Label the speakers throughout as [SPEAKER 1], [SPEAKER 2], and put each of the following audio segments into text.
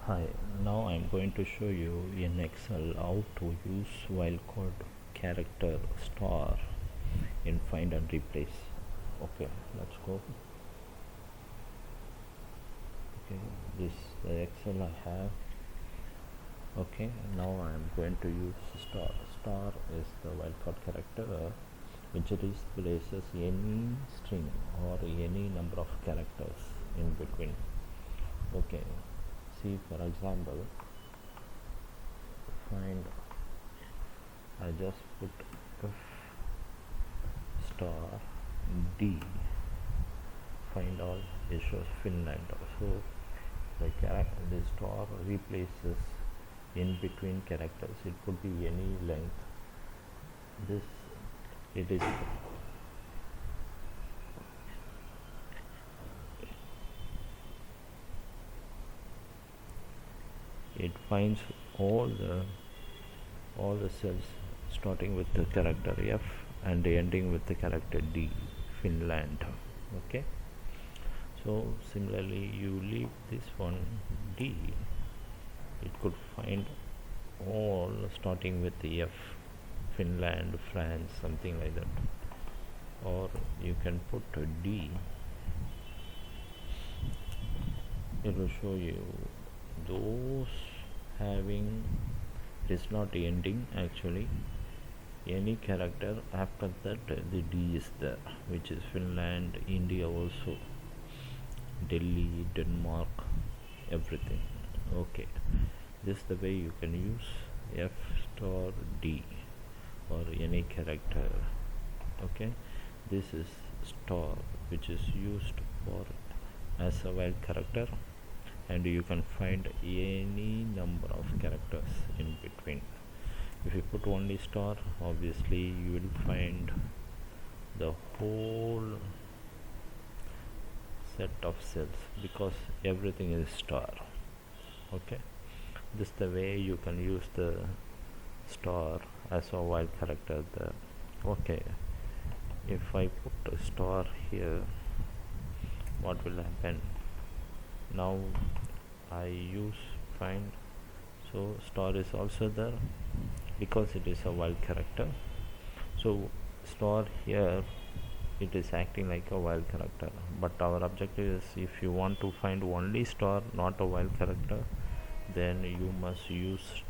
[SPEAKER 1] Hi, now I'm going to show you in Excel how to use wildcard character star in find and replace. Okay, let's go. Okay, this the Excel I have. Okay, now I'm going to use star. Star is the wildcard character which replaces any string or any number of characters in between. Okay, see for example, find I just put F star D, find all, it shows Finland. So the star replaces in between characters. It could be any length. This it is it finds all the cells starting with the character F and ending with the character D, Finland. Okay, so similarly you leave this one D, it could find all starting with the F, Finland, France, something like that. Or you can put a D, it will show you those having, it is not ending actually, any character after that the D is there, which is Finland, India also, Delhi, Denmark, everything. Okay, this is the way you can use F star D or any character. Okay, this is star which is used for as a wild character, and you can find any number of characters in between. If you put only star, obviously you will find the whole set of cells because everything is star. Okay, this is the way you can use the star as a wild character there. Okay, if I put a star here, what will happen? Now I use find, so star is also there because it is a wild character. So star here, it is acting like a wild character, but our objective is if you want to find only star, not a wild character, then you must use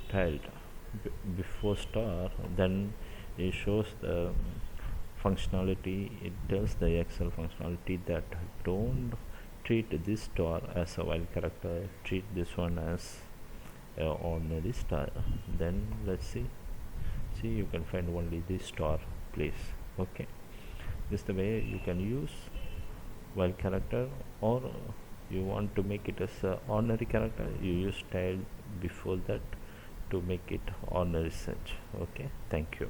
[SPEAKER 1] tilde before star. Then it shows the functionality, it tells the Excel functionality that don't treat this star as a wild character, treat this one as ordinary star. Then let's see, you can find only this star place. Okay, this is the way you can use wild character, or you want to make it as a ordinary character, you use tilde before that to make it ordinary search. Okay, thank you.